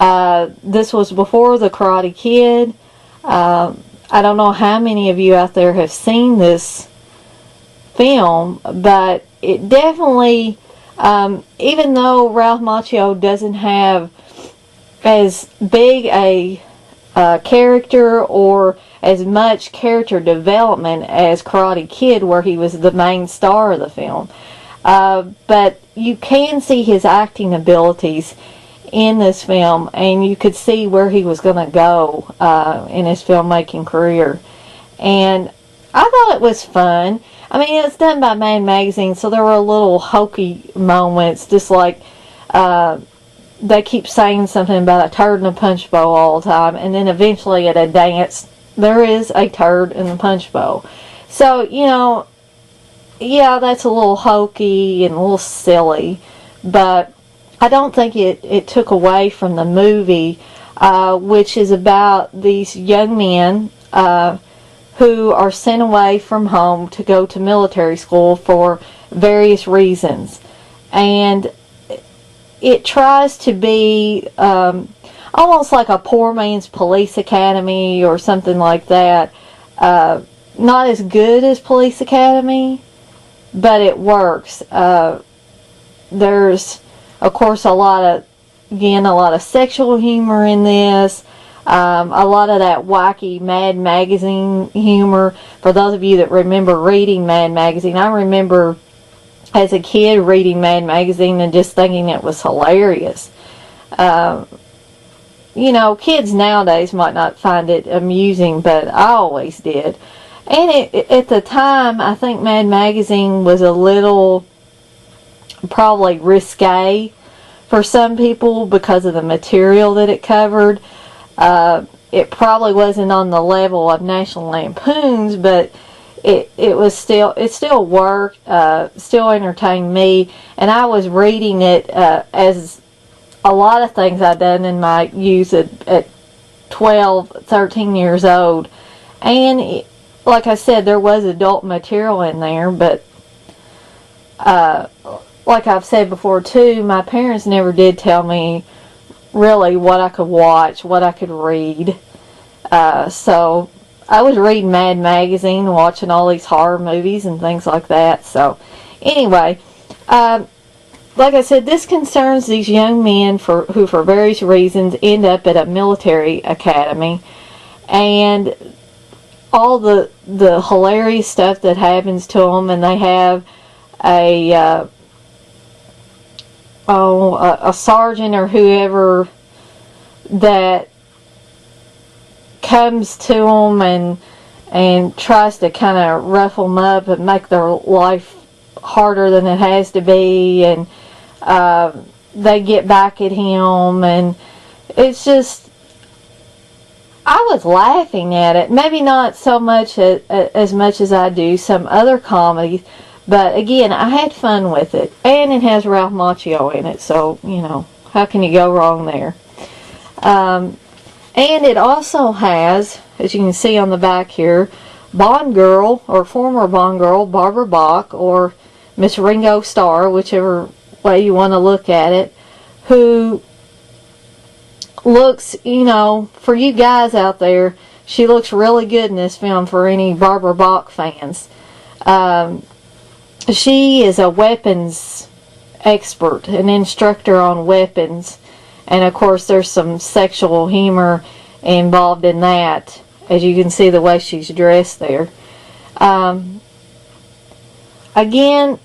This was before The Karate Kid. I don't know how many of you out there have seen this film, but it definitely, even though Ralph Macchio doesn't have as big a character or as much character development as Karate Kid, where he was the main star of the film, but you can see his acting abilities in this film, and you could see where he was going to go in his filmmaking career. And I thought it was fun. I mean, it's done by Mad Magazine, so there were little hokey moments, just like they keep saying something about a turd in a punch bowl all the time, and then eventually at a dance, there is a turd in the punch bowl. So, you know, yeah, that's a little hokey and a little silly, but I don't think it took away from the movie, which is about these young men who are sent away from home to go to military school for various reasons. And it tries to be almost like a poor man's police academy or something like that. Not as good as Police Academy, but it works. There's, of course, a lot of sexual humor in this. A lot of that wacky Mad Magazine humor. For those of you that remember reading Mad Magazine, I remember as a kid reading Mad Magazine and just thinking it was hilarious. You know, kids nowadays might not find it amusing, but I always did. And at the time, I think Mad Magazine was a little probably risque for some people because of the material that it covered. It probably wasn't on the level of National Lampoon's, but it still worked, still entertained me, and I was reading it as a lot of things I'd done in my youth at 12, 13 years old. And like I said, there was adult material in there, but like I've said before too, my parents never did tell me really what I could watch, what I could read. So I was reading Mad Magazine, watching all these horror movies and things like that. So anyway, like I said, this concerns these young men who for various reasons end up at a military academy, and all the hilarious stuff that happens to them, and they have a sergeant or whoever that comes to them and tries to kind of rough them up and make their life harder than it has to be, and they get back at him, and it's just, I was laughing at it. Maybe not so much as much as I do some other comedies, but again, I had fun with it. And it has Ralph Macchio in it, so, you know, how can you go wrong there? And it also has, as you can see on the back here, Bond girl, or former Bond girl, Barbara Bach, or Miss Ringo Starr, whichever way you want to look at it, who looks, you know, for you guys out there, she looks really good in this film for any Barbara Bach fans. She is a weapons expert, an instructor on weapons, and of course there's some sexual humor involved in that, as you can see the way she's dressed there. Again,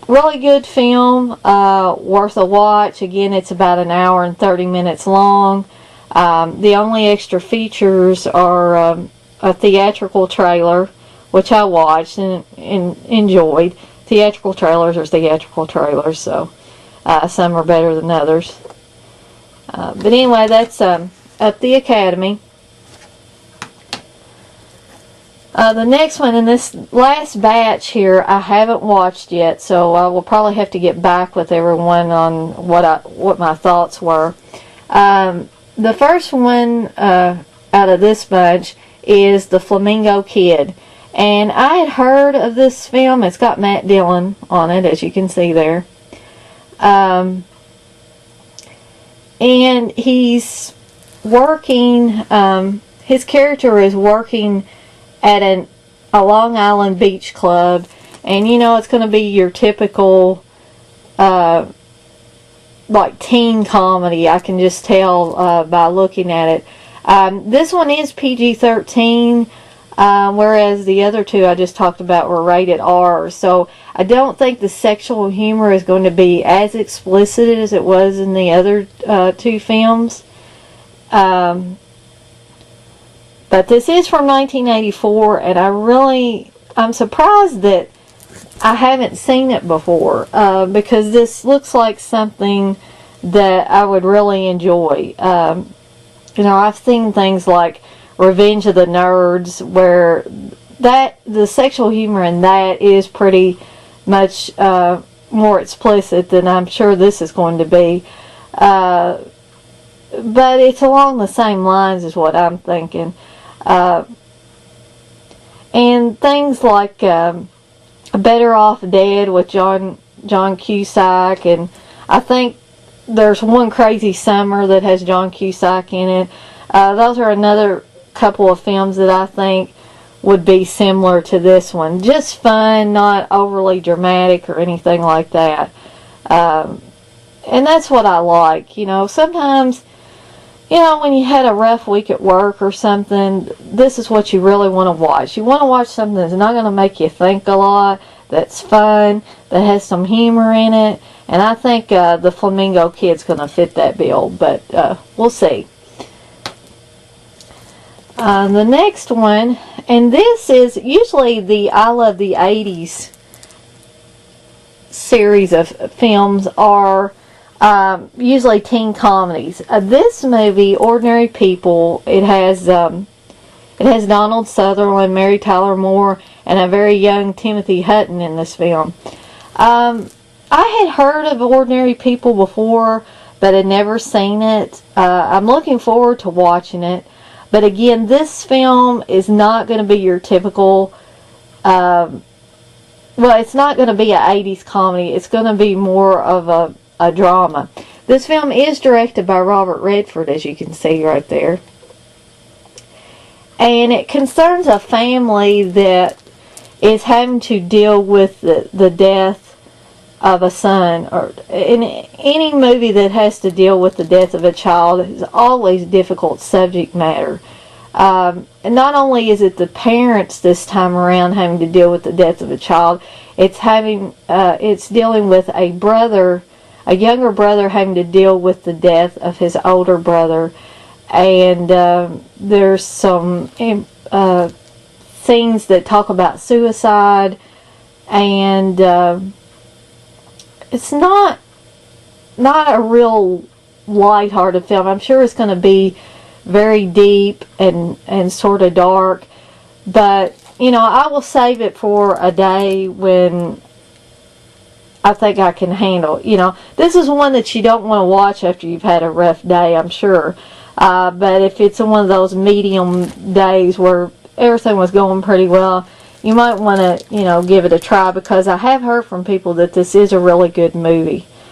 really good film, worth a watch. Again, it's about an hour and 30 minutes long. The only extra features are a theatrical trailer, which I watched and enjoyed. Theatrical trailers are theatrical trailers, so some are better than others. But anyway, that's Up the Academy. The next one in this last batch here I haven't watched yet, so I will probably have to get back with everyone on what my thoughts were. The first one out of this bunch is The Flamingo Kid, and I had heard of this film. It's got Matt Dillon on it, as you can see there. and he's working, his character is working at a Long Island beach club, and you know it's going to be your typical like teen comedy. I can just tell by looking at it. This one is PG-13, whereas the other two I just talked about were rated R. So I don't think the sexual humor is going to be as explicit as it was in the other two films. But this is from 1984, and I'm surprised that I haven't seen it before, because this looks like something that I would really enjoy. You know, I've seen things like Revenge of the Nerds, where the sexual humor in that is pretty much more explicit than I'm sure this is going to be. But it's along the same lines is what I'm thinking. And things like Better Off Dead with John Cusack, and I think there's One Crazy Summer that has John Cusack in it. Those are another couple of films that I think would be similar to this one. Just fun, not overly dramatic or anything like that. And that's what I like. You know, sometimes, you know, when you had a rough week at work or something, this is what you really want to watch. You want to watch something that's not going to make you think a lot, that's fun, that has some humor in it. And I think the Flamingo Kid's going to fit that bill, but we'll see. The next one, and this is usually the I Love the 80s series of films are usually teen comedies. This movie, Ordinary People, it has Donald Sutherland, Mary Tyler Moore, and a very young Timothy Hutton in this film. I had heard of Ordinary People before, but had never seen it. I'm looking forward to watching it. But again, this film is not going to be your typical, well, it's not going to be an 80s comedy. It's going to be more of a drama. This film is directed by Robert Redford, as you can see right there. And it concerns a family that is having to deal with the death of a son. Or in any movie that has to deal with the death of a child is always a difficult subject matter. And not only is it the parents this time around having to deal with the death of a child, it's dealing with a younger brother having to deal with the death of his older brother. And there's some scenes that talk about suicide, and it's not a real lighthearted film. I'm sure it's going to be very deep and sort of dark, but you know, I will save it for a day when I think I can handle. You know, this is one that you don't want to watch after you've had a rough day, I'm sure. But if it's one of those medium days where everything was going pretty well, you might want to, you know, give it a try, because I have heard from people that this is a really good movie.